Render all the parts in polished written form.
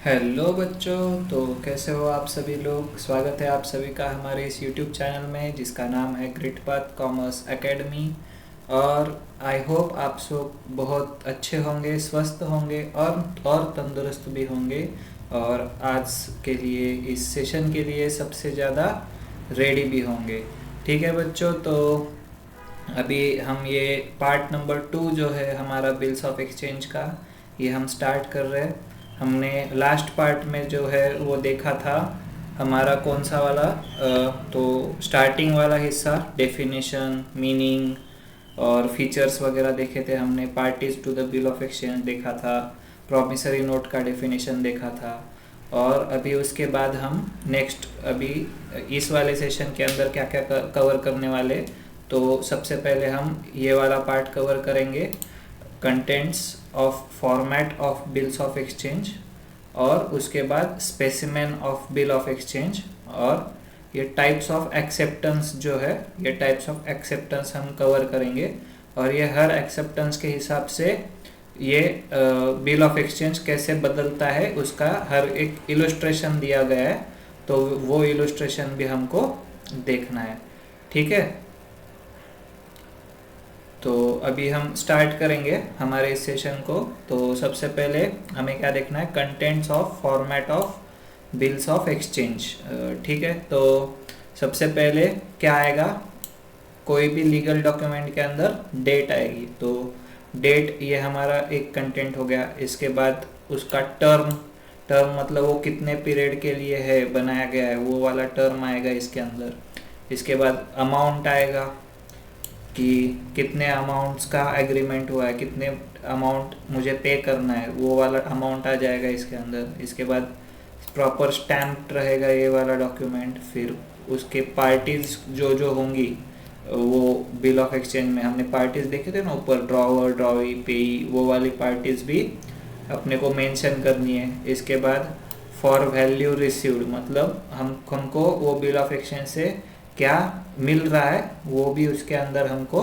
Hello बच्चों, तो कैसे हो आप सभी लोग। स्वागत है आप सभी का हमारे इस यूट्यूब चैनल में जिसका नाम है ग्रेट पाथ कॉमर्स एकेडमी। और आई होप आप सब बहुत अच्छे होंगे, स्वस्थ होंगे और तंदुरुस्त भी होंगे। और आज के लिए, इस सेशन के लिए सबसे ज़्यादा रेडी भी होंगे। ठीक है बच्चों, तो अभी हम ये पार्ट नंबर 2 जो है हमारा बिल्स ऑफ एक्सचेंज का, ये हम स्टार्ट कर रहे हैं। हमने लास्ट पार्ट में जो है वो देखा था हमारा कौन सा वाला, तो स्टार्टिंग वाला हिस्सा डेफिनेशन, मीनिंग और फीचर्स वगैरह देखे थे हमने। Parties to the bill of exchange देखा था, प्रॉमिसरी नोट का डेफिनेशन देखा था। और अभी उसके बाद हम नेक्स्ट अभी इस वाले सेशन के अंदर क्या क्या कवर करने वाले, तो सबसे पहले हम ये वाला पार्ट कवर करेंगे, contents of format of bills of exchange, और उसके बाद specimen of bill of exchange, और ये टाइप्स ऑफ एक्सेप्टेंस जो है, ये टाइप्स ऑफ एक्सेप्टेंस हम कवर करेंगे। और ये हर एक्सेप्टेंस के हिसाब से ये बिल ऑफ एक्सचेंज कैसे बदलता है उसका हर एक इलस्ट्रेशन दिया गया है, तो वो इलस्ट्रेशन भी हमको देखना है। ठीक है, तो अभी हम स्टार्ट करेंगे हमारे इस सेशन को। तो सबसे पहले हमें क्या देखना है, contents of format of bills of exchange. ठीक है, तो सबसे पहले क्या आएगा, कोई भी लीगल डॉक्यूमेंट के अंदर डेट आएगी। तो डेट ये हमारा एक कंटेंट हो गया। इसके बाद उसका टर्म, टर्म मतलब वो कितने पीरियड के लिए है बनाया गया है, वो वाला टर्म आएगा इसके अंदर। इसके बाद अमाउंट आएगा कि कितने अमाउंट्स का एग्रीमेंट हुआ है, कितने अमाउंट मुझे पे करना है, वो वाला अमाउंट आ जाएगा इसके अंदर। इसके बाद प्रॉपर स्टैम्प रहेगा ये वाला डॉक्यूमेंट। फिर उसके पार्टीज जो जो होंगी, वो बिल ऑफ एक्सचेंज में हमने पार्टीज देखे थे ना ऊपर, ड्रॉवर, ड्रॉवी, पेई, वो वाली पार्टीज भी अपने को मेंशन करनी है। इसके बाद फॉर वैल्यू रिसीव्ड, मतलब हमको वो बिल ऑफ एक्सचेंज से क्या मिल रहा है वो भी उसके अंदर हमको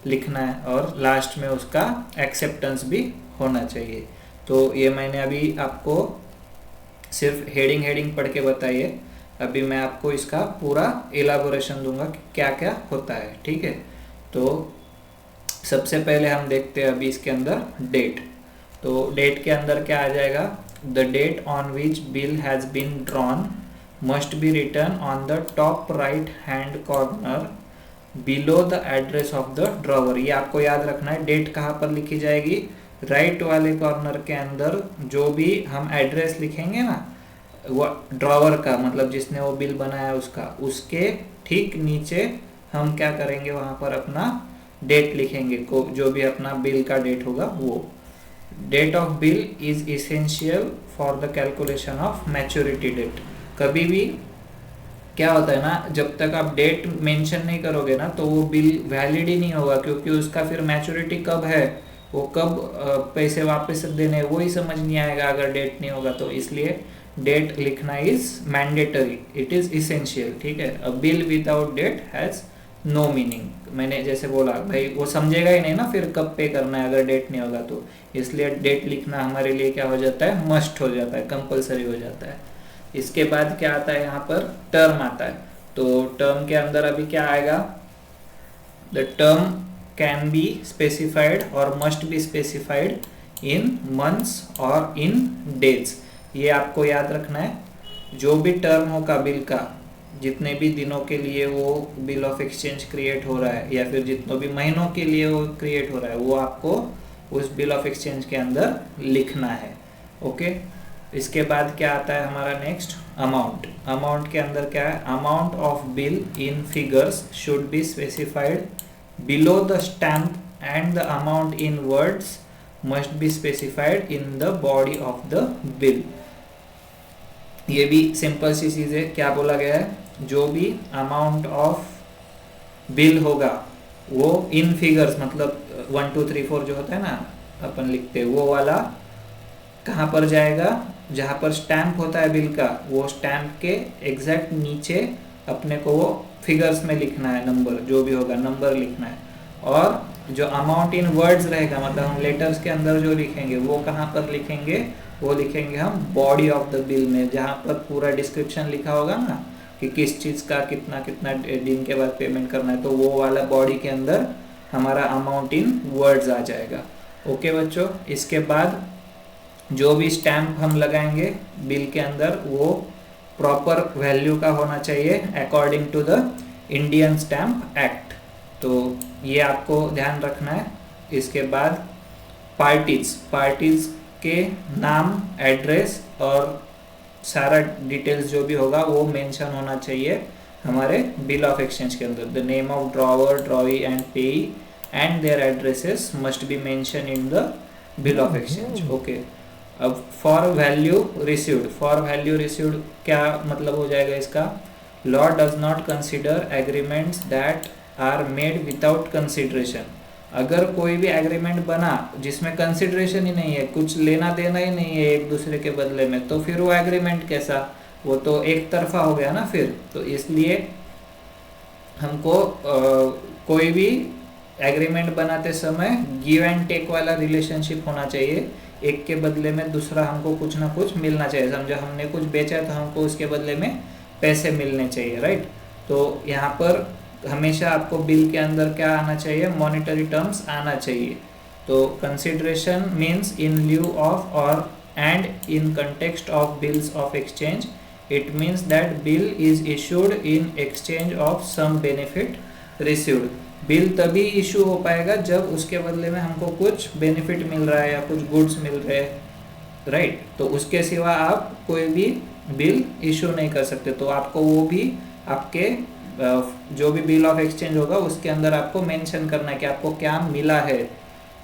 लिखना है। और लास्ट में उसका एक्सेप्टेंस भी होना चाहिए। तो ये मैंने अभी आपको सिर्फ हेडिंग पढ़ के बताइए, अभी मैं आपको इसका पूरा एलाबोरेशन दूंगा कि क्या क्या होता है। ठीक है, तो सबसे पहले हम देखते हैं अभी इसके अंदर डेट। तो डेट के अंदर क्या आ जाएगा, the date on which bill has been drawn must be written on the top right hand corner below the address of the drawer। ये आपको याद रखना है, डेट कहाँ पर लिखी जाएगी, राइट वाले कॉर्नर के अंदर। जो भी हम एड्रेस लिखेंगे ना, वो ड्रॉवर का मतलब जिसने वो बिल बनाया उसका, उसके ठीक नीचे हम क्या करेंगे, वहाँ पर अपना डेट लिखेंगे, को जो भी अपना बिल का डेट होगा वो। Date of bill is essential for the calculation of maturity date. कभी भी क्या होता है ना, जब तक आप डेट मेंशन नहीं करोगे ना, तो वो बिल वैलिड ही नहीं होगा, क्योंकि उसका फिर मैच्योरिटी कब है, वो कब पैसे वापस देने, वो ही समझ नहीं आएगा अगर डेट नहीं होगा। तो इसलिए डेट लिखना is mandatory, it is essential. ठीक है, a bill without date has no meaning. मैंने जैसे बोला भाई, वो समझेगा ही नहीं ना फिर कब पे करना है अगर डेट नहीं होगा तो। इसलिए डेट लिखना हमारे लिए क्या हो जाता है, मस्ट हो जाता है, कंपलसरी हो जाता है। इसके बाद क्या आता है, यहाँ पर टर्म आता है। तो टर्म के अंदर अभी क्या आएगा, the term can be specified और must be specified in months और इन डेज। ये आपको याद रखना है, जो भी टर्म होगा बिल का, जितने भी दिनों के लिए वो बिल ऑफ एक्सचेंज क्रिएट हो रहा है, या फिर जितने भी महीनों के लिए वो क्रिएट हो रहा है, वो आपको उस बिल ऑफ एक्सचेंज के अंदर लिखना है। ओके, इसके बाद क्या आता है हमारा नेक्स्ट, अमाउंट। अमाउंट के अंदर क्या है, amount of bill in figures should be specified below the stamp and the amount in words must be specified in the body of the bill. ये भी सिंपल सी चीज है, क्या बोला गया है, जो भी अमाउंट ऑफ बिल होगा वो इन फिगर्स, मतलब 1 2 3 4 जो होता है ना अपन लिखते हैं, वो वाला कहाँ पर जाएगा, जहाँ पर स्टैम्प होता है बिल का, वो स्टैम्प के एग्जैक्ट नीचे अपने को वो फिगर्स में लिखना है, नंबर जो भी होगा नंबर लिखना है। और जो अमाउंट इन वर्ड्स रहेगा, मतलब हम लेटर्स के अंदर जो लिखेंगे वो कहाँ पर लिखेंगे, वो लिखेंगे हम बॉडी ऑफ द बिल में, जहाँ पर पूरा डिस्क्रिप्शन लिखा होगा ना कि किस चीज़ का कितना कितना दिन के बाद पेमेंट करना है, तो वो वाला बॉडी के अंदर हमारा अमाउंट इन वर्ड्स आ जाएगा। ओके बच्चों, इसके बाद जो भी स्टैम्प हम लगाएंगे बिल के अंदर वो प्रॉपर वैल्यू का होना चाहिए according to the Indian stamp act, तो ये आपको ध्यान रखना है। इसके बाद पार्टीज के नाम, एड्रेस और सारा डिटेल्स जो भी होगा वो मेंशन होना चाहिए हमारे बिल ऑफ एक्सचेंज के अंदर। The name of drawer, drawee and payee and their addresses must be mention in the bill of exchange. Okay, अब फॉर वैल्यू रिसीव्ड क्या मतलब हो जाएगा इसका? Law does not consider agreements that are made without consideration. अगर कोई भी agreement बना जिसमें कंसिडरेशन ही नहीं है, कुछ लेना देना ही नहीं है एक दूसरे के बदले में, तो फिर वो एग्रीमेंट कैसा? वो तो एक तरफा हो गया ना फिर। तो इसलिए हमको कोई भी एग्रीमेंट बनाते समय गिव एंड टेक वाला रिलेशनशिप होना चाहिए। एक के बदले में दूसरा हमको कुछ ना कुछ मिलना चाहिए। समझो हमने कुछ बेचा है तो हमको उसके बदले में पैसे मिलने चाहिए, राइट? तो यहाँ पर हमेशा आपको बिल के अंदर क्या आना चाहिए? मॉनेटरी टर्म्स आना चाहिए। तो consideration means in lieu of और and in context of bills of exchange it means that bill is issued in exchange of some benefit received. Bill तभी इशू हो पाएगा जब उसके बदले में हमको कुछ बेनिफिट मिल रहा है या कुछ गुड्स मिल रहे हैं, राइट? तो उसके सिवा आप कोई भी बिल इशू नहीं कर सकते। तो आपको वो भी आपके जो भी बिल ऑफ एक्सचेंज होगा उसके अंदर आपको मेंशन करना है कि आपको क्या मिला है,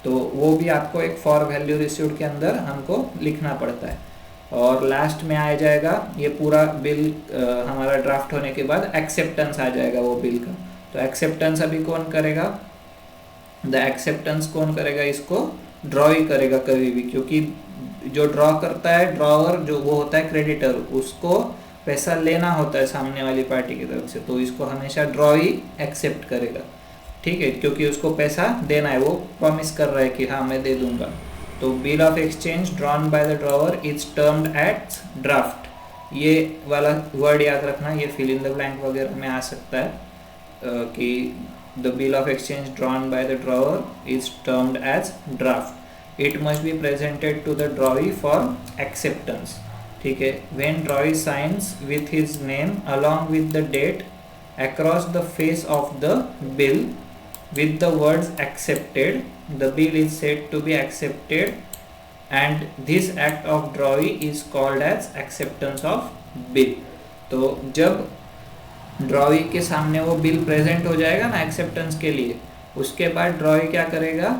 तो वो भी आपको एक फॉर वैल्यू रिसीव्ड के अंदर हमको लिखना पड़ता है। और लास्ट में आ जाएगा ये पूरा बिल हमारा ड्राफ्ट होने के बाद एक्सेप्टेंस आ जाएगा वो बिल का। तो एक्सेप्टेंस अभी कौन करेगा? द एक्सेप्टेंस कौन करेगा? इसको ड्रॉ ही करेगा कभी भी, क्योंकि जो ड्रॉ करता है ड्रॉवर जो वो होता है क्रेडिटर, उसको पैसा लेना होता है सामने वाली पार्टी की तरफ से, तो इसको हमेशा ड्रॉ ही एक्सेप्ट करेगा, ठीक है? क्योंकि उसको पैसा देना है, वो प्रॉमिस कर रहा है कि हाँ मैं दे दूंगा। तो bill of exchange drawn by the drawer is termed as draft. ये वाला वर्ड याद रखना, ये फिल इन द ब्लैंक वगैरह में आ सकता है कि the bill of exchange drawn by the drawer is termed as draft. It must be presented to the drawee for acceptance, ठीक है? When drawee signs with his name along with the date across the face of the bill with the words accepted, the bill is said to be accepted and this act of drawee is called as acceptance of bill। तो जब drawee के सामने वो bill present हो जाएगा ना acceptance के लिए, उसके बाद ड्रॉवी क्या करेगा?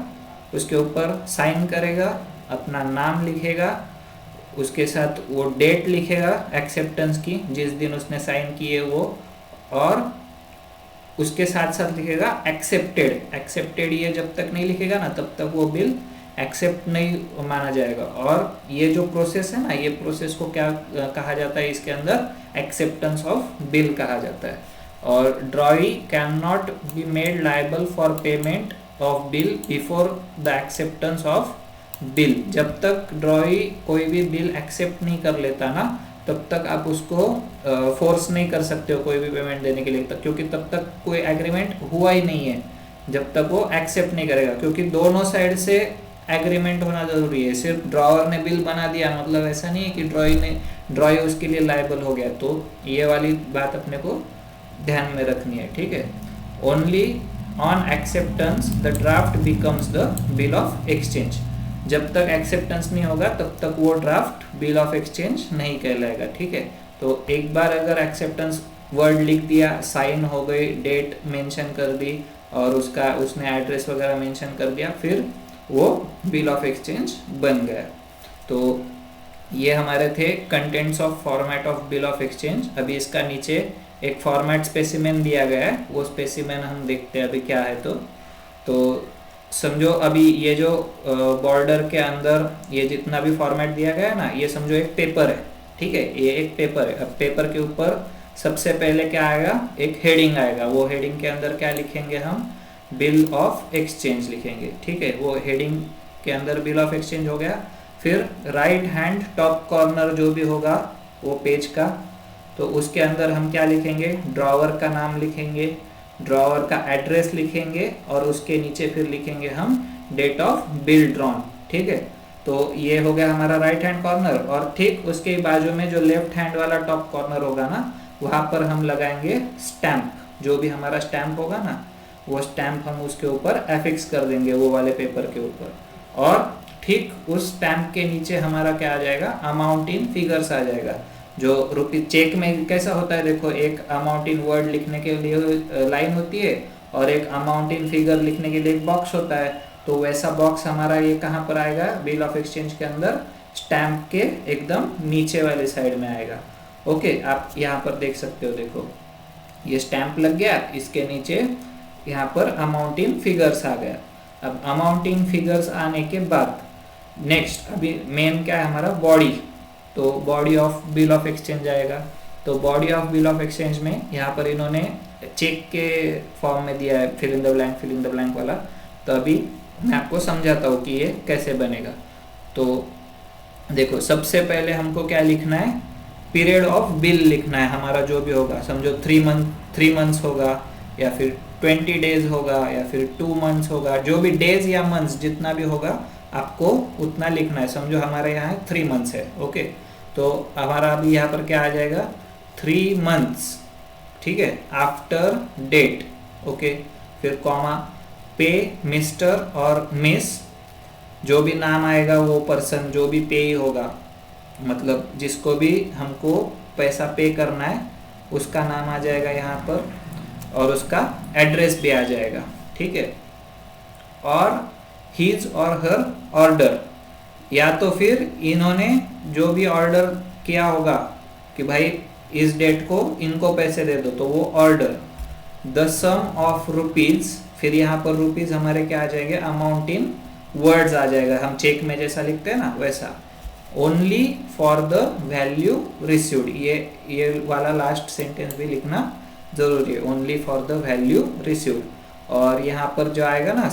उसके ऊपर साइन करेगा, अपना नाम लिखेगा, उसके साथ वो डेट लिखेगा एक्सेप्टेंस की जिस दिन उसने साइन की है वो, और उसके साथ साथ लिखेगा एक्सेप्टेड। एक्सेप्टेड ये जब तक नहीं लिखेगा ना तब तक वो बिल एक्सेप्ट नहीं माना जाएगा। और ये जो प्रोसेस है ना, ये प्रोसेस को क्या कहा जाता है? इसके अंदर एक्सेप्टेंस ऑफ बिल कहा जाता है। और drawee can not be made liable for payment of bill before the acceptance of bill. जब तक ड्रॉवी कोई भी बिल एक्सेप्ट नहीं कर लेता ना तब तक आप उसको फोर्स नहीं कर सकते हो कोई भी पेमेंट देने के लिए, क्योंकि तब तक कोई एग्रीमेंट हुआ ही नहीं है जब तक वो एक्सेप्ट नहीं करेगा। क्योंकि दोनों साइड से एग्रीमेंट होना जरूरी है। सिर्फ ड्रॉवर ने बिल बना दिया मतलब ऐसा नहीं है कि ड्रॉई उसके लिए लायबल हो गया। तो ये वाली बात अपने को ध्यान में रखनी है, ठीक है? Only on acceptance the draft becomes the bill of exchange. जब तक एक्सेप्टेंस नहीं होगा तब तक वो ड्राफ्ट बिल ऑफ एक्सचेंज नहीं कहलाएगा, ठीक है? तो एक बार अगर एक्सेप्टेंस वर्ड लिख दिया, साइन हो गई, डेट मेंशन कर दी और उसने एड्रेस वगैरह मेंशन कर दिया, फिर वो बिल ऑफ एक्सचेंज बन गया। तो ये हमारे थे contents of format of bill of exchange. अभी इसका नीचे एक फॉर्मेट स्पेसिमेन दिया गया है, वो स्पेसिमेन हम देखते हैं अभी क्या है। तो समझो अभी ये जो बॉर्डर के अंदर ये जितना भी फॉर्मेट दिया गया है ना, ये समझो एक पेपर है, ठीक है? ये एक पेपर है। अब पेपर के ऊपर सबसे पहले क्या आएगा? एक हेडिंग आएगा। वो हेडिंग के अंदर क्या लिखेंगे हम? बिल ऑफ एक्सचेंज लिखेंगे, ठीक है। वो हेडिंग के अंदर बिल ऑफ एक्सचेंज हो गया। फिर राइट हैंड टॉप कॉर्नर जो भी होगा वो पेज का, तो उसके अंदर हम क्या लिखेंगे, ड्रॉवर का नाम लिखेंगे, ड्रॉवर का एड्रेस लिखेंगे और उसके नीचे फिर लिखेंगे हम डेट ऑफ बिल ड्रॉन, ठीक है। तो ये हो गया हमारा राइट हैंड कॉर्नर। और ठीक उसके बाजू में जो लेफ्ट हैंड वाला टॉप कॉर्नर होगा ना, वहां पर हम लगाएंगे स्टैम्प। जो भी हमारा स्टैम्प होगा ना, वो स्टैम्प हम उसके ऊपर एफिक्स कर देंगे, वो वाले पेपर के ऊपर। और ठीक उस स्टैम्प के नीचे हमारा क्या आ जाएगा, अमाउंट इन फिगर्स आ जाएगा। जो रुपी चेक में कैसा होता है, देखो एक अमाउंट इन वर्ड लिखने के लिए लाइन होती है और एक अमाउंट इन फिगर लिखने के लिए एक बॉक्स होता है। तो वैसा बॉक्स हमारा ये कहाँ पर आएगा, बिल ऑफ एक्सचेंज के अंदर स्टैम्प के एकदम नीचे वाले साइड में आएगा। ओके, आप यहाँ पर देख सकते हो, देखो ये स्टैम्प लग गया, इसके नीचे यहाँ पर अमाउंट इन फिगर्स आ गया। अब अमाउंट इन फिगर्स आने के बाद नेक्स्ट अभी मेन क्या है हमारा, बॉडी। तो body of bill of exchange आएगा। तो body of bill of exchange में यहाँ पर इन्होंने चेक के फॉर्म में दिया है, फिल इन द ब्लैंक वाला। तो अभी मैं आपको समझाता हूँ कि ये कैसे बनेगा। तो देखो सबसे पहले हमको क्या लिखना है, पीरियड ऑफ बिल लिखना है हमारा जो भी होगा। समझो 3 मंथ्स होगा या फिर 20 डेज होगा या फिर 2 मंथ्स होगा, जो भी डेज या मंथ्स जितना भी होगा आपको उतना लिखना है। समझो हमारे यहाँ 3 मंथ्स है, ओके। तो हमारा अभी यहाँ पर क्या आ जाएगा, 3 मंथ्स, ठीक है, आफ्टर डेट, ओके। फिर कॉमा, पे मिस्टर और मिस, जो भी नाम आएगा वो पर्सन जो भी पे होगा, मतलब जिसको भी हमको पैसा पे करना है उसका नाम आ जाएगा यहाँ पर और उसका एड्रेस भी आ जाएगा, ठीक है। और हिज और हर ऑर्डर, या तो फिर इन्होंने जो भी ऑर्डर किया होगा कि भाई इस डेट को इनको पैसे दे दो, तो वो order. The sum of rupees, फिर यहाँ पर रुपीज हमारे क्या आ जाएंगे, अमाउंट इन वर्ड्स आ जाएगा, हम चेक में जैसा लिखते हैं ना वैसा। Only for the value received, ये वाला लास्ट सेंटेंस भी लिखना जरूरी है, only for the value received. और यहाँ पर जो आएगा ना,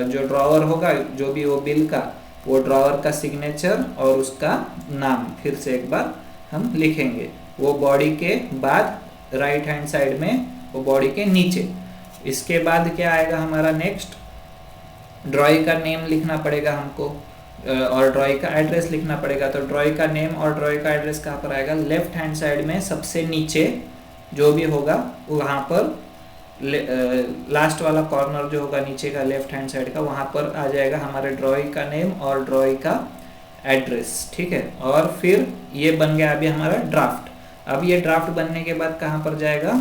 जो ड्रॉवर होगा जो भी वो बिल का, वो ड्रॉवर का सिग्नेचर और उसका नाम फिर से एक बार हम लिखेंगे। वो बॉडी के बाद राइट हैंड साइड में, वो बॉडी के नीचे। इसके बाद क्या आएगा हमारा नेक्स्ट, ड्रॉई का नेम लिखना पड़ेगा हमको और ड्रॉई का एड्रेस लिखना पड़ेगा। तो ड्रॉई का नेम और ड्रॉई का एड्रेस कहाँ पर आएगा, लेफ्ट हैंड साइड में सबसे नीचे जो भी होगा वहाँ पर लास्ट वाला कॉर्नर जो होगा नीचे का लेफ्ट हैंड साइड का, वहाँ पर आ जाएगा हमारे ड्रॉई का नेम और ड्रॉई का एड्रेस, ठीक है। और फिर ये बन गया अभी हमारा ड्राफ्ट। अब ये ड्राफ्ट बनने के बाद कहाँ पर जाएगा,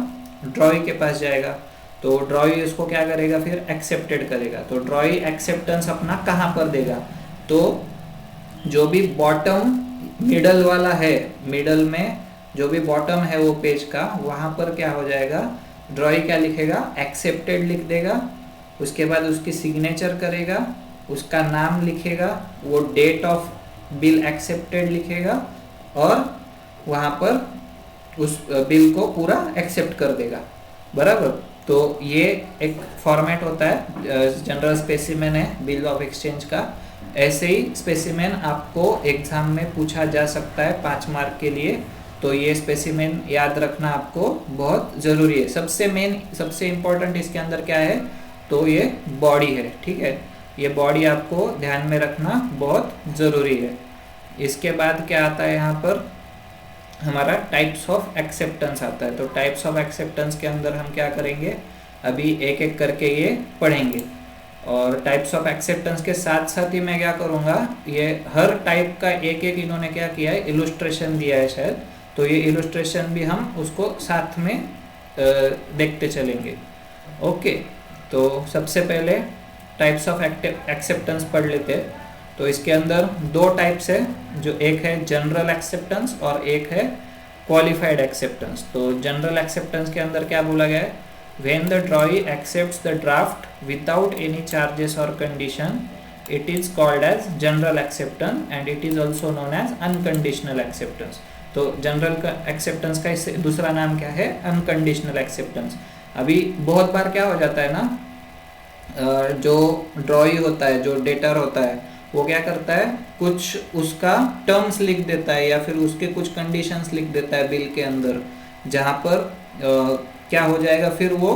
ड्रॉई के पास जाएगा। तो ड्रॉई इसको क्या करेगा, फिर एक्सेप्टेड करेगा। तो ड्रॉई एक्सेप्टेंस अपना कहाँ पर देगा, तो जो भी बॉटम मिडल वाला है, मिडल में जो भी बॉटम है वो पेज का, वहाँ पर क्या हो जाएगा, ड्रॉई क्या लिखेगा, एक्सेप्टेड लिख देगा। उसके बाद उसकी सिग्नेचर करेगा, उसका नाम लिखेगा, वो डेट ऑफ बिल एक्सेप्टेड लिखेगा और वहाँ पर उस बिल को पूरा एक्सेप्ट कर देगा, बराबर। तो ये एक फॉर्मेट होता है, जनरल स्पेसिमेन है बिल ऑफ एक्सचेंज का। ऐसे ही स्पेसिमेन आपको एग्जाम में पूछा जा सकता है 5 मार्क के लिए। तो ये स्पेसिमेन याद रखना आपको बहुत ज़रूरी है। सबसे इम्पोर्टेंट इसके अंदर क्या है, तो ये बॉडी है, ठीक है। ये बॉडी आपको ध्यान में रखना बहुत ज़रूरी है। इसके बाद क्या आता है, यहाँ पर हमारा टाइप्स ऑफ एक्सेप्टेंस आता है। तो टाइप्स ऑफ एक्सेप्टेंस के अंदर हम क्या करेंगे, अभी एक एक करके ये पढ़ेंगे। और टाइप्स ऑफ एक्सेप्टेंस के साथ साथ ही मैं क्या करूँगा, ये हर टाइप का एक एक इन्होंने क्या किया है, इलुस्ट्रेशन दिया है शायद, तो ये इलुस्ट्रेशन भी हम उसको साथ में देखते चलेंगे, ओके। तो सबसे पहले टाइप्स ऑफ एक्सेप्टेंस पढ़ लेते हैं। तो इसके अंदर 2 टाइप्स है, जो एक है जनरल एक्सेप्टेंस और एक है क्वालिफाइड एक्सेप्टेंस। तो जनरल एक्सेप्टेंस के अंदर क्या बोला गया है, when the drawee accepts the draft without any charges और condition, it is called as general acceptance and it is also known as unconditional acceptance. तो जनरल का एक्सेप्टेंस का इससे दूसरा नाम क्या है, अनकंडीशनल एक्सेप्टेंस। अभी बहुत बार क्या हो जाता है ना, जो ड्रॉई होता है, जो डेटर होता है, वो क्या करता है, कुछ उसका टर्म्स लिख देता है या फिर उसके कुछ कंडीशंस लिख देता है बिल के अंदर, जहाँ पर क्या हो जाएगा फिर वो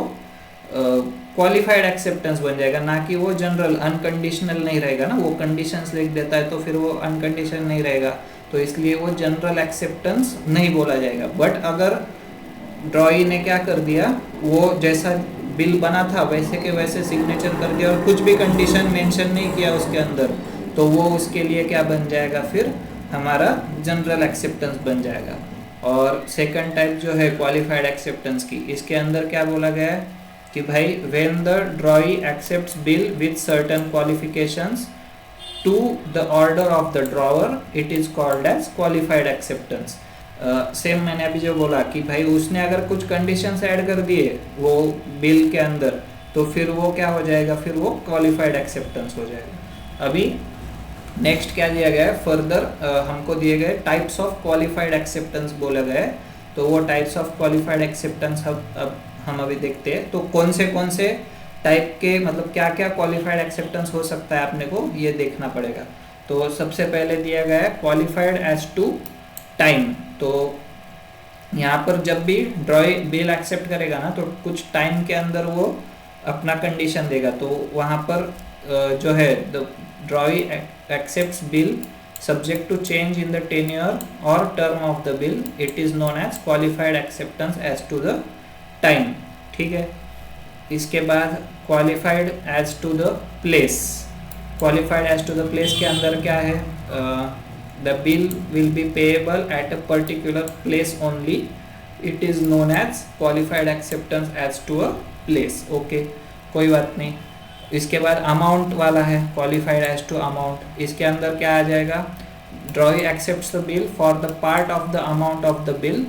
क्वालिफाइड एक्सेप्टेंस बन जाएगा, ना कि वो जनरल अनकंडीशनल नहीं रहेगा ना। वो कंडीशंस लिख देता है तो फिर वो अनकंडीशनल नहीं रहेगा, तो इसलिए वो जनरल एक्सेप्टेंस नहीं बोला जाएगा। बट अगर ड्रॉई ने क्या कर दिया, वो जैसा बिल बना था वैसे के वैसे सिग्नेचर कर दिया और कुछ भी कंडीशन मेंशन नहीं किया उसके अंदर, तो वो उसके लिए क्या बन जाएगा, फिर हमारा जनरल एक्सेप्टेंस बन जाएगा। और सेकंड टाइप जो है क्वालिफाइड एक्सेप्टेंस की, इसके अंदर क्या बोला गया है कि भाई when the drawee accepts bill with certain qualifications to the order of the drawer, it is called as qualified acceptance. Same मैंने अभी जो बोला कि भाई उसने अगर कुछ कंडीशंस ऐड कर दिए वो बिल के अंदर, तो फिर वो क्या हो जाएगा, फिर वो क्वालिफाइड एक्सेप्टेंस हो जाएगा। अभी नेक्स्ट क्या दिया गया है, फर्दर हमको दिए गए टाइप्स ऑफ क्वालिफाइड एक्सेप्टेंस बोला गया है। तो वो टाइप्स ऑफ क्वालिफाइड एक्सेप्टेंस अब हम अभी देखते हैं। तो कौन से टाइप के, मतलब क्या क्या क्वालिफाइड एक्सेप्टेंस हो सकता है अपने को ये देखना पड़ेगा। तो सबसे पहले दिया गया है क्वालिफाइड एज टू टाइम। तो यहाँ पर जब भी ड्रॉई बिल एक्सेप्ट करेगा ना, तो कुछ टाइम के अंदर वो अपना कंडीशन देगा। तो वहाँ पर जो है the drawee accepts bill subject to change in the tenure or term of the bill, it is known as qualified acceptance as to the time। ठीक है। इसके बाद qualified as to the place। qualified as to the place के अंदर क्या है, the bill will be payable at a particular place only, it is known as qualified acceptance as to a place। okay, कोई बात नहीं। इसके बाद amount वाला है क्वालिफाइड एज टू अमाउंट। इसके अंदर क्या आ जाएगा, drawee accepts the bill for the part of the amount of the bill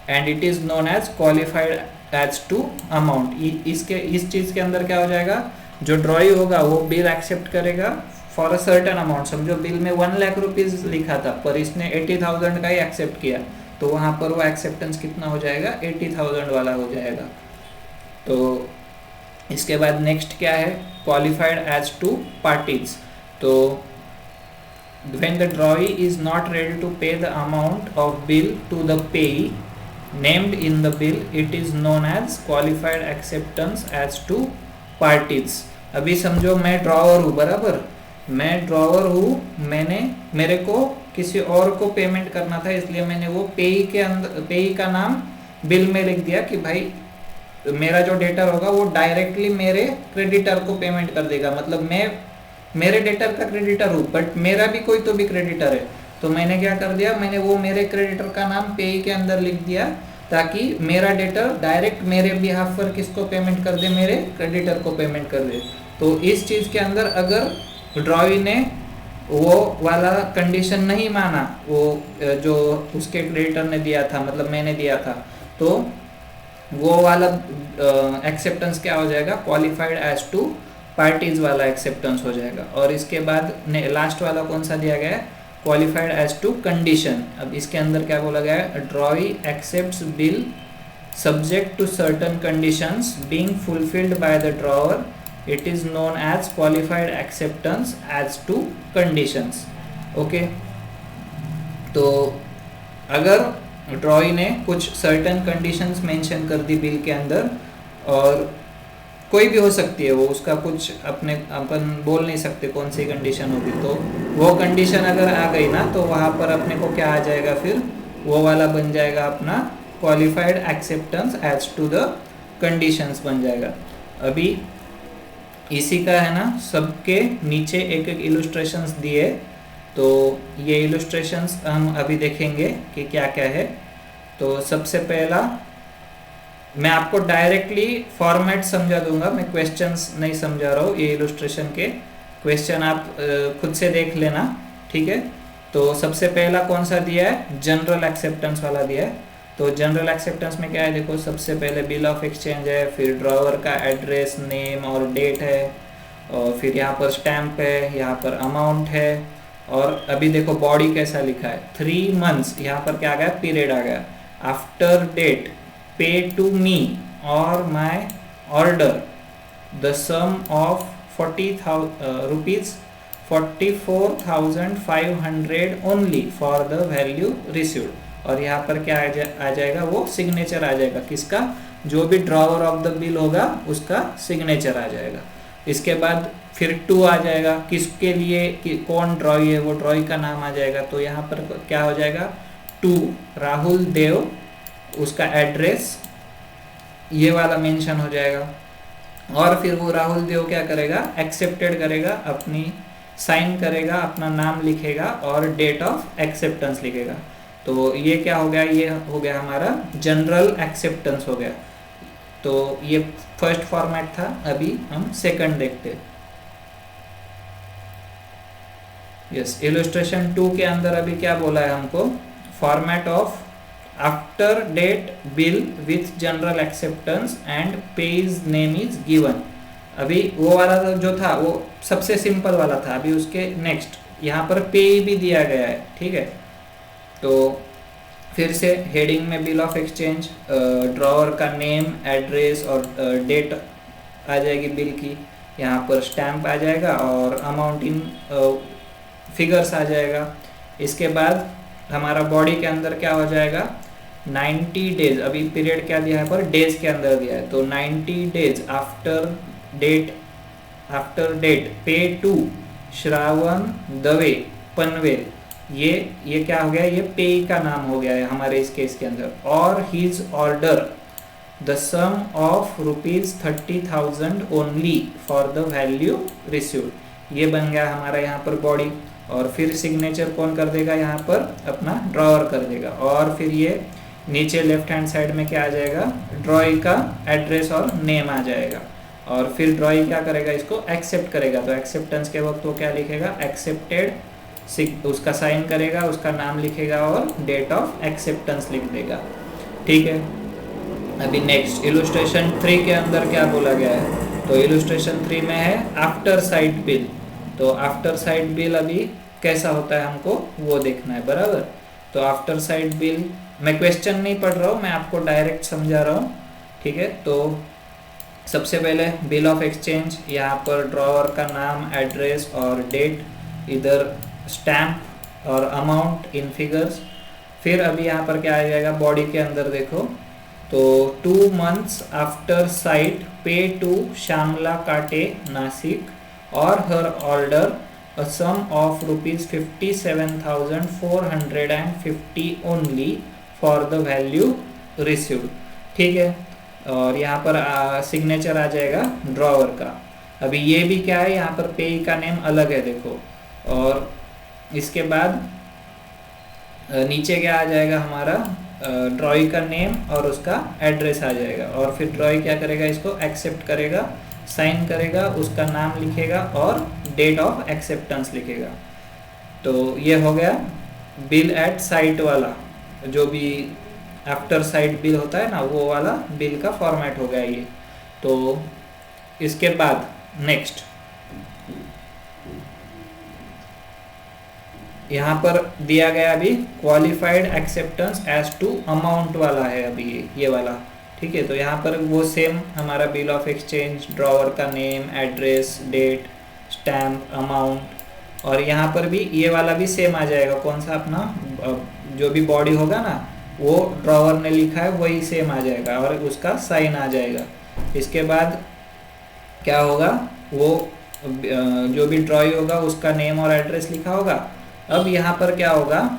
and it is known as qualified as to amount. इस चीज के अंदर क्या हो जाएगा, जो ड्रॉई होगा वो बिल एक्सेप्ट करेगा फॉर अ सर्टेन अमाउंट। समझो बिल में 1 लाख रुपीज लिखा था पर इसने 80,000 का ही एक्सेप्ट किया, तो वहां पर वो एक्सेप्टेंस कितना हो जाएगा, 80,000 वाला हो जाएगा। तो इसके बाद नेक्स्ट क्या है, क्वालिफाइड एज टू पार्टीज। तो when the drawee is not ready to pay the amount of bill to the payee named in the bill, it is known as qualified acceptance as to parties. अभी समझो मैं drawer हूँ, बराबर, मैं drawer हूँ, मेरे को किसी और को पेमेंट करना था, इसलिए मैंने वो पेई के अंदर पेई का नाम बिल में लिख दिया कि भाई मेरा जो डेटर होगा वो डायरेक्टली मेरे क्रेडिटर को पेमेंट कर देगा। मतलब मैं मेरे डेटर का क्रेडिटर हूँ बट मेरा भी कोई तो भी क्रेडिटर है, तो मैंने क्या कर दिया, मैंने वो मेरे क्रेडिटर का नाम पेई के अंदर लिख दिया ताकि मेरा डेटर डायरेक्ट मेरे बिहाफ पर किसको पेमेंट कर दे, मेरे क्रेडिटर को पेमेंट कर दे। तो इस चीज़ के अंदर अगर ड्रॉई ने वो वाला कंडीशन नहीं माना, वो जो उसके क्रेडिटर ने दिया था, मतलब मैंने दिया था, तो वो वाला एक्सेप्टेंस क्या हो जाएगा, क्वालिफाइड एज टू पार्टीज वाला एक्सेप्टेंस हो जाएगा। और इसके बाद लास्ट वाला कौन सा दिया गया है, क्वालिफाइड एज टू कंडीशन। अब इसके अंदर क्या बोला गया है, drawee accepts bill subject to certain conditions being fulfilled by the drawer, it is known as qualified acceptance as to conditions. Okay, तो अगर ड्रॉई ने कुछ सर्टेन कंडीशंस मेंशन कर दी बिल के अंदर, और कोई भी हो सकती है वो, उसका कुछ अपन बोल नहीं सकते कौन सी कंडीशन होगी, तो वो कंडीशन अगर आ गई ना तो वहाँ पर अपने को क्या आ जाएगा, फिर वो वाला बन जाएगा अपना qualified acceptance as to the conditions बन जाएगा। अभी इसी का है ना, सबके नीचे एक एक इलस्ट्रेशंस दिए, तो ये इलस्ट्रेशंस हम अभी देखेंगे कि क्या क्या है। तो सबसे पहला मैं आपको डायरेक्टली फॉर्मेट समझा दूंगा, मैं क्वेश्चंस नहीं समझा रहा हूँ, ये इलस्ट्रेशन के क्वेश्चन आप खुद से देख लेना, ठीक है। तो सबसे पहला कौन सा दिया है, जनरल एक्सेप्टेंस वाला दिया है। तो जनरल एक्सेप्टेंस में क्या है, देखो सबसे पहले बिल ऑफ एक्सचेंज है, फिर ड्रॉवर का एड्रेस, नेम और डेट है, और फिर यहाँ पर स्टैम्प है, यहाँ पर अमाउंट है, और अभी देखो बॉडी कैसा लिखा है, 3 months, यहाँ पर क्या आ गया, पीरियड आ गया, after date pay to me और my order the sum of 40,000 rupees 44,500 only for the value received. और यहाँ पर क्या आ जाएगा, वो सिग्नेचर आ जाएगा किसका, जो भी ड्रॉवर ऑफ द बिल होगा उसका सिग्नेचर आ जाएगा। इसके बाद फिर टू आ जाएगा, किसके लिए कौन ड्रॉई है, वो ड्रॉई का नाम आ जाएगा। तो यहाँ पर क्या हो जाएगा, टू राहुल देव, उसका एड्रेस ये वाला मेंशन हो जाएगा। और फिर वो राहुल देव क्या करेगा, एक्सेप्टेड करेगा, अपनी साइन करेगा, अपना नाम लिखेगा और डेट ऑफ एक्सेप्टेंस लिखेगा। तो ये क्या हो गया, ये हो गया हमारा जनरल एक्सेप्टेंस हो गया। तो ये फर्स्ट फॉर्मेट था, अभी हम सेकंड देखते हैं। यस, इलस्ट्रेशन 2 के अंदर अभी क्या बोला है हमको, format of after date bill with general acceptance and payee's name is given. अभी वो वाला जो था वो सबसे सिंपल वाला था, अभी उसके नेक्स्ट यहाँ पर पे भी दिया गया है, ठीक है। तो फिर से हेडिंग में बिल ऑफ एक्सचेंज, ड्रॉवर का नेम, एड्रेस और डेट आ जाएगी बिल की, यहाँ पर स्टैम्प आ जाएगा और अमाउंट इन फिगर्स आ जाएगा। इसके बाद हमारा बॉडी के अंदर क्या हो जाएगा, 90 डेज, अभी पीरियड क्या दिया है पर डेज के अंदर दिया है, तो 90 days after date pay to Shravan Dave Panvel. ये क्या हो गया, ये पे का नाम हो गया है हमारे इस केस के अंदर। और his order the sum of ₹30,000 only for the value received. ये बन गया हमारा यहाँ पर बॉडी। और फिर सिग्नेचर कौन कर देगा, यहाँ पर अपना ड्रॉवर कर देगा। और फिर ये नीचे लेफ्ट हैंड साइड में क्या आ जाएगा, ड्रॉई का एड्रेस और नेम आ जाएगा। और फिर ड्रॉई क्या करेगा, इसको एक्सेप्ट करेगा। तो एक्सेप्टेंस के वक्त वो क्या लिखेगा, एक्सेप्टेड, उसका साइन करेगा, उसका नाम लिखेगा और डेट ऑफ एक्सेप्टेंस लिख देगा, ठीक है। अभी नेक्स्ट इलस्ट्रेशन 3 के अंदर क्या बोला गया है, तो इलस्ट्रेशन 3 में है आफ्टर साइट बिल। तो आफ्टर साइट बिल अभी कैसा होता है हमको वो देखना है, बराबर। तो आफ्टर साइट बिल मैं क्वेश्चन नहीं पढ़ रहा हूँ, मैं आपको डायरेक्ट समझा रहा हूँ, ठीक है। तो सबसे पहले बिल ऑफ एक्सचेंज, यहाँ पर ड्रॉवर का नाम, एड्रेस और डेट, इधर स्टैम्प और अमाउंट इन फिगर्स। फिर अभी यहाँ पर क्या आ जाएगा, बॉडी के अंदर देखो, तो 2 months after sight pay to Shyamala Kate Nashik और हर order a sum of ₹57,450 only for the value received, ठीक है। और यहाँ पर सिग्नेचर आ जाएगा ड्रॉवर का। अभी ये भी क्या है, यहाँ पर पे का नेम अलग है देखो। और इसके बाद नीचे क्या आ जाएगा हमारा, ड्रॉई का नेम और उसका एड्रेस आ जाएगा। और फिर ड्रॉई क्या करेगा, इसको एक्सेप्ट करेगा, साइन करेगा, उसका नाम लिखेगा और डेट ऑफ एक्सेप्टेंस लिखेगा। तो ये हो गया बिल एट साइट वाला, जो भी आफ्टर साइट बिल होता है ना, वो वाला बिल का फॉर्मेट हो गया ये। तो इसके बाद नेक्स्ट यहाँ पर दिया गया अभी qualified acceptance as to amount वाला है अभी ये वाला, ठीक है। तो यहाँ पर वो सेम हमारा बिल ऑफ एक्सचेंज, ड्रॉवर का name, address, date, stamp, amount, और यहाँ पर भी ये वाला भी सेम आ जाएगा। कौन सा, अपना जो भी बॉडी होगा ना, वो ड्रॉवर ने लिखा है वही सेम आ जाएगा और उसका साइन आ जाएगा। इसके बाद क्या होगा, वो जो भी ड्रॉई होगा उसका नेम और एड्रेस लिखा होगा। अब यहाँ पर क्या होगा,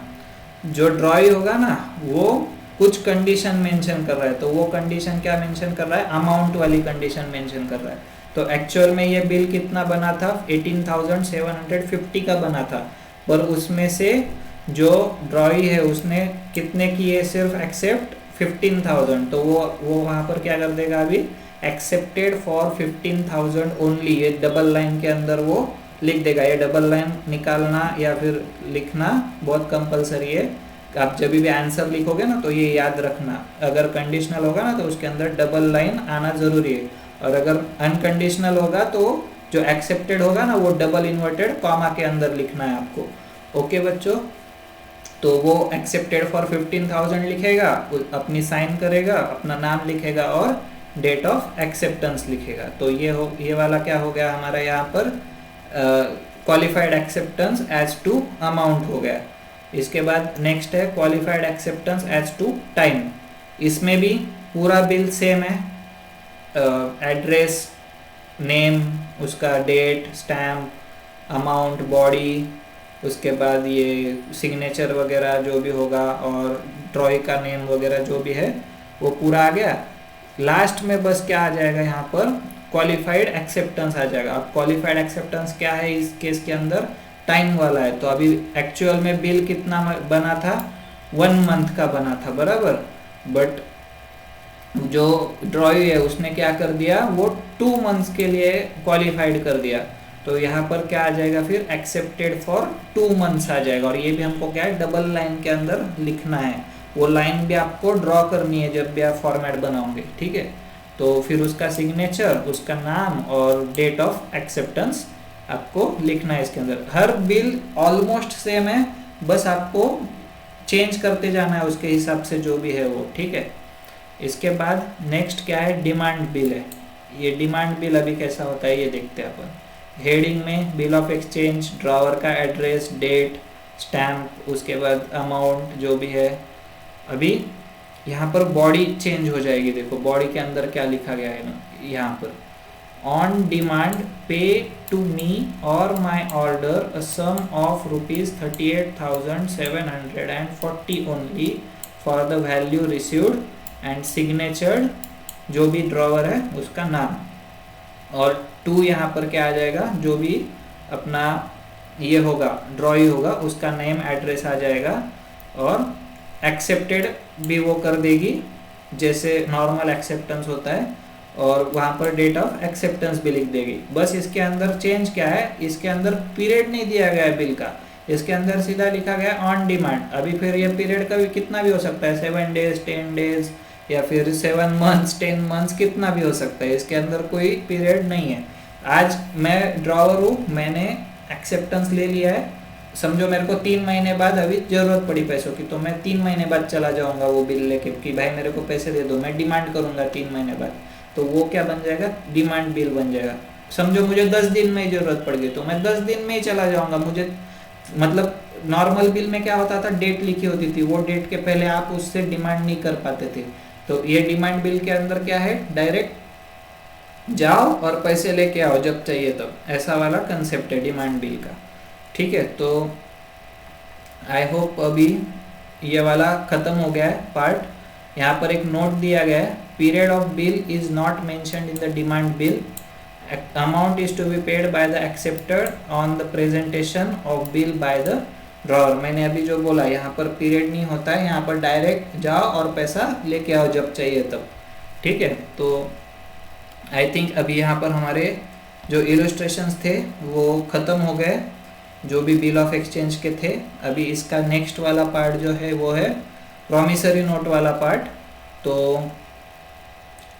जो ड्रॉई होगा ना वो कुछ कंडीशन मेंशन कर रहा है। तो वो कंडीशन क्या मेंशन कर रहा है, अमाउंट वाली कंडीशन मेंशन कर रहा है। तो एक्चुअल में ये बिल कितना बना था, 18,750 का बना था, पर उसमें से जो ड्रॉई है उसने कितने किए, सिर्फ एक्सेप्ट 15,000। तो वो वहाँ पर क्या कर देगा, अभी एक्सेप्टेड फॉर 15,000 ओनली, ये डबल लाइन के अंदर वो लिख देगा। ये डबल लाइन निकालना या फिर लिखना बहुत कंपलसरी है। आप जब भी आंसर लिखोगे ना तो ये याद रखना, अगर कंडीशनल होगा ना तो उसके अंदर डबल लाइन आना जरूरी है, और अगर अनकंडीशनल होगा तो जो एक्सेप्टेड होगा ना वो डबल इन्वर्टेड कॉमा के अंदर लिखना है आपको। ओके बच्चों, तो वो एक्सेप्टेड फॉर 15,000 लिखेगा, अपनी साइन करेगा, अपना नाम लिखेगा और डेट ऑफ एक्सेप्टेंस लिखेगा। तो ये वाला क्या हो गया हमारा यहाँ पर qualified acceptance as to amount हो गया। इसके बाद नेक्स्ट है qualified acceptance as to time. इसमें भी पूरा बिल सेम है, एड्रेस, नेम, उसका डेट, स्टैम्प, अमाउंट, बॉडी, उसके बाद ये सिग्नेचर वगैरह जो भी होगा और ड्रॉइंग का नेम वगैरह जो भी है वो पूरा आ गया। लास्ट में बस क्या आ जाएगा यहाँ पर क्वालिफाइड एक्सेप्टेंस आ जाएगा। अब क्वालिफाइड एक्सेप्टेंस क्या है इस केस के अंदर, टाइम वाला है। तो अभी एक्चुअल में बिल कितना बना था, 1 मंथ का बना था बराबर, बट जो ड्रॉइंग है उसने क्या कर दिया, वो 2 मंथ्स के लिए क्वालिफाइड कर दिया। तो यहाँ पर क्या आ जाएगा फिर एक्सेप्टेड फॉर 2 मंथ्स आ जाएगा। और ये भी हमको क्या है डबल लाइन के अंदर लिखना है, वो लाइन भी आपको ड्रॉ करनी है जब भी आप फॉर्मेट बनाओगे, ठीक है। तो फिर उसका सिग्नेचर, उसका नाम और डेट ऑफ एक्सेप्टेंस आपको लिखना है इसके अंदर। हर बिल ऑलमोस्ट सेम है, बस आपको चेंज करते जाना है उसके हिसाब से जो भी है वो, ठीक है। इसके बाद नेक्स्ट क्या है, डिमांड बिल है। ये डिमांड बिल अभी कैसा होता है ये देखते हैं अपन। हेडिंग में बिल ऑफ एक्सचेंज, ड्रॉवर का एड्रेस, डेट, स्टैम्प, उसके बाद अमाउंट जो भी है। अभी यहाँ पर बॉडी चेंज हो जाएगी, देखो बॉडी के अंदर क्या लिखा गया है ना, यहाँ पर on demand pay to me और my order a sum of ₹38,740 only for the value received and signatured, जो भी ड्रॉवर है उसका नाम। और 2 यहाँ पर क्या आ जाएगा, जो भी अपना ये होगा ड्रॉइंग होगा उसका नेम, एड्रेस आ जाएगा। और एक्सेप्टेड भी वो कर देगी जैसे नॉर्मल एक्सेप्टेंस होता है, और वहाँ पर डेट ऑफ एक्सेप्टेंस भी लिख देगी। बस इसके अंदर चेंज क्या है, इसके अंदर पीरियड नहीं दिया गया है बिल का, इसके अंदर सीधा लिखा गया ऑन डिमांड। अभी फिर ये पीरियड का भी कितना भी हो सकता है, 7 डेज, 10 डेज, या फिर 7 मंथ्स, 10 मंथ्स, कितना भी हो सकता है, इसके अंदर कोई पीरियड नहीं है। आज मैं ड्रॉवर हूँ, मैंने एक्सेप्टेंस ले लिया है, समझो मेरे को 3 महीने बाद अभी ज़रूरत पड़ी पैसों की, तो मैं 3 महीने बाद चला जाऊँगा वो बिल लेके कि भाई मेरे को पैसे दे दो, मैं डिमांड करूँगा 3 महीने बाद, तो वो क्या बन जाएगा, डिमांड बिल बन जाएगा। समझो मुझे 10 दिन में ही ज़रूरत पड़ गई, तो मैं 10 दिन में ही चला जाऊँगा। मुझे मतलब नॉर्मल बिल में क्या होता था, डेट लिखी होती थी, वो डेट के पहले आप उससे डिमांड नहीं कर पाते थे। तो ये डिमांड बिल के अंदर क्या है, डायरेक्ट जाओ और पैसे लेके आओ जब चाहिए तब, ऐसा वाला कंसेप्ट है डिमांड बिल का, ठीक है। तो आई होप अभी ये वाला खत्म हो गया है पार्ट। यहाँ पर एक नोट दिया गया है, period of bill is not mentioned in the demand bill, amount is to be paid by the acceptor on the presentation of bill by the drawer. मैंने अभी जो बोला यहाँ पर पीरियड नहीं होता है, यहाँ पर डायरेक्ट जाओ और पैसा लेके आओ जब चाहिए तब, ठीक है। तो आई थिंक अभी यहाँ पर हमारे जो इलस्ट्रेशंस थे वो ख़त्म हो गए, जो भी बिल ऑफ एक्सचेंज के थे। अभी इसका नेक्स्ट वाला पार्ट जो है वो है प्रॉमिसरी नोट वाला पार्ट। तो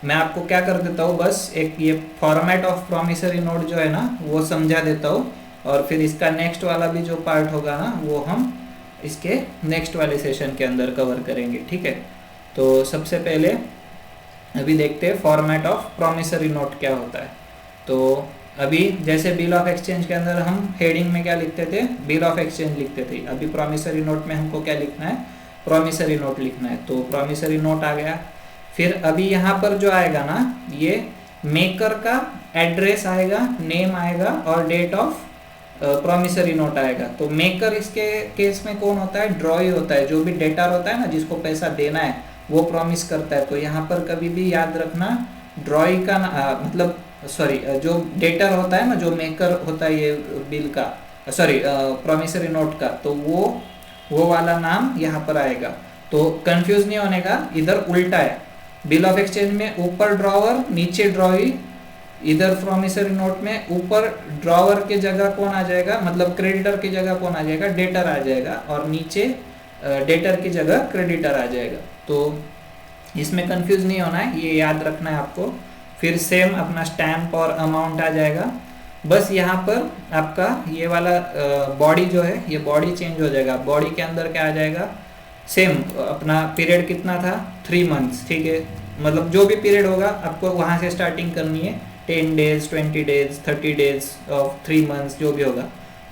मैं आपको क्या कर देता हूँ, बस एक ये फॉर्मेट ऑफ प्रॉमिसरी नोट जो है ना वो समझा देता हूँ, और फिर इसका नेक्स्ट वाला भी जो पार्ट होगा ना वो हम इसके नेक्स्ट वाले सेशन के अंदर कवर करेंगे, ठीक है। तो सबसे पहले अभी देखते हैं फॉर्मेट ऑफ प्रॉमिसरी नोट क्या होता है। तो अभी जैसे बिल ऑफ एक्सचेंज के अंदर हम हेडिंग में क्या लिखते थे, बिल ऑफ एक्सचेंज लिखते थे, अभी प्रॉमिसरी नोट में हमको क्या लिखना है, प्रॉमिसरी नोट लिखना है। तो प्रॉमिसरी नोट आ गया। फिर अभी यहाँ पर जो आएगा ना, ये मेकर का एड्रेस आएगा, नेम आएगा और डेट ऑफ प्रॉमिसरी नोट आएगा। तो मेकर इसके केस में कौन होता है, ड्रॉई होता है, जो भी डेटर होता है ना जिसको पैसा देना है वो प्रॉमिस करता है। तो यहाँ पर कभी भी याद रखना ड्रॉई का मतलब सॉरी जो डेटर होता है ना, जो मेकर होता है ये बिल का, सॉरी प्रॉमिसरी नोट का, तो वो वाला नाम यहाँ पर आएगा। तो कंफ्यूज नहीं होने का, इधर उल्टा है, बिल ऑफ एक्सचेंज में ऊपर ड्रॉवर नीचे ड्रॉई, इधर प्रॉमिसरी नोट में ऊपर ड्रॉवर के जगह कौन आ जाएगा, मतलब क्रेडिटर की जगह कौन आ जाएगा, डेटर आ जाएगा, और नीचे डेटर की जगह क्रेडिटर आ जाएगा। तो इसमें कंफ्यूज नहीं होना है, ये याद रखना है आपको। फिर सेम अपना स्टैम्प और अमाउंट आ जाएगा। बस यहाँ पर आपका ये वाला बॉडी जो है, ये बॉडी चेंज हो जाएगा। बॉडी के अंदर क्या आ जाएगा, सेम अपना पीरियड कितना था, 3 मंथ्स, ठीक है। मतलब जो भी पीरियड होगा आपको वहाँ से स्टार्टिंग करनी है, 10 days, 20 days, 30 days of 3 months जो भी होगा।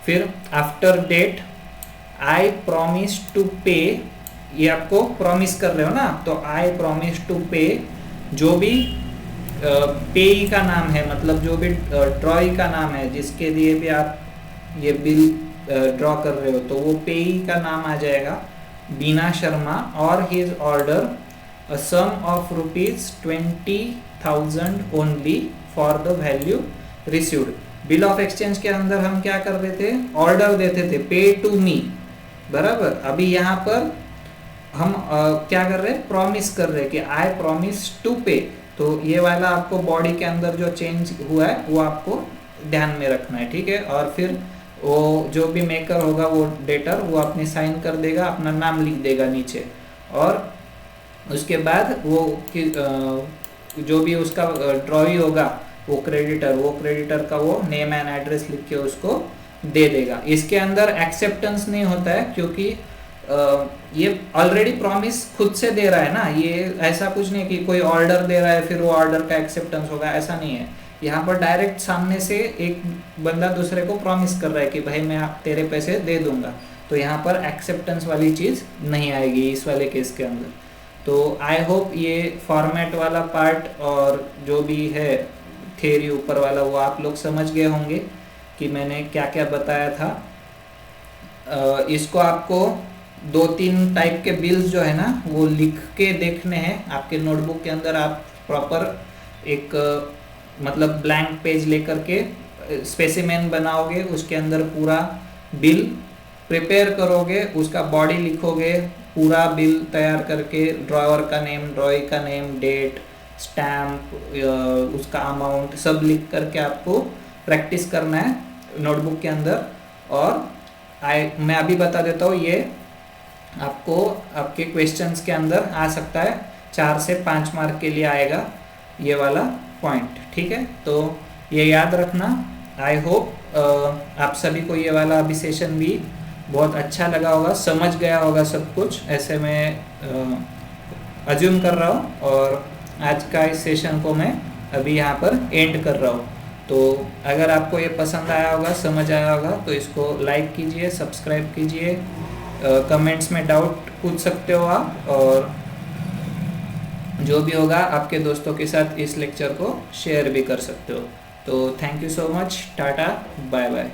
फिर after date I promise to pay, ये आपको प्रॉमिस कर रहे हो ना, तो आई प्रॉमिस टू पे, जो भी पेई का नाम है, मतलब जो भी ड्रॉई का नाम है जिसके लिए भी आप ये बिल ड्रॉ कर रहे हो, तो वो पेई का नाम आ जाएगा बीना शर्मा, और his order a sum of rupees 20,000 only for the value received। Bill of exchange के अंदर हम क्या कर रहे थे, ऑर्डर देते थे पे टू मी, बराबर। अभी यहाँ पर हम क्या कर रहे हैं, प्रॉमिस कर रहे हैं कि आई प्रॉमिस टू पे। तो ये वाला आपको बॉडी के अंदर जो चेंज हुआ है वो आपको ध्यान में रखना है, ठीक है। और फिर वो जो भी मेकर होगा वो डेटर, वो अपनी साइन कर देगा, अपना नाम लिख देगा नीचे, और उसके बाद वो जो भी उसका ड्रॉई होगा वो क्रेडिटर का वो नेम एंड एड्रेस लिख के उसको दे देगा। इसके अंदर एक्सेप्टेंस नहीं होता है, क्योंकि ये ऑलरेडी प्रॉमिस खुद से दे रहा है ना, ये ऐसा कुछ नहीं कि कोई ऑर्डर दे रहा है फिर वो ऑर्डर का एक्सेप्टेंस होगा, ऐसा नहीं है। यहाँ पर डायरेक्ट सामने से एक बंदा दूसरे को प्रॉमिस कर रहा है कि भाई मैं तेरे पैसे दे दूंगा, तो यहाँ पर एक्सेप्टेंस वाली चीज़ नहीं आएगी इस वाले केस के अंदर। तो आई होप ये फॉर्मेट वाला पार्ट और जो भी है थ्योरी ऊपर वाला वो आप लोग समझ गए होंगे कि मैंने क्या क्या बताया था। इसको आपको 2-3 टाइप के बिल्स जो है ना वो लिख के देखने हैं आपके नोटबुक के अंदर। आप प्रॉपर एक मतलब ब्लैंक पेज लेकर के स्पेसिमेन बनाओगे, उसके अंदर पूरा बिल प्रिपेयर करोगे, उसका बॉडी लिखोगे, पूरा बिल तैयार करके ड्रॉवर का नेम, ड्रॉई का नेम, डेट, स्टैम्प, उसका अमाउंट सब लिख करके आपको प्रैक्टिस करना है नोटबुक के अंदर। और मैं अभी बता देता हूँ, ये आपको आपके क्वेश्चंस के अंदर आ सकता है, 4 से 5 मार्क के लिए आएगा ये वाला पॉइंट, ठीक है। तो ये याद रखना। आई होप आप सभी को ये वाला अभी सेशन भी बहुत अच्छा लगा होगा, समझ गया होगा सब कुछ, ऐसे मैं अज्यूम कर रहा हूँ। और आज का इस सेशन को मैं अभी यहाँ पर एंड कर रहा हूँ। तो अगर आपको ये पसंद आया होगा, समझ आया होगा, तो इसको लाइक कीजिए, सब्सक्राइब कीजिए, कमेंट्स में डाउट पूछ सकते हो आप, और जो भी होगा आपके दोस्तों के साथ इस लेक्चर को शेयर भी कर सकते हो। तो thank you so much, tata, bye bye.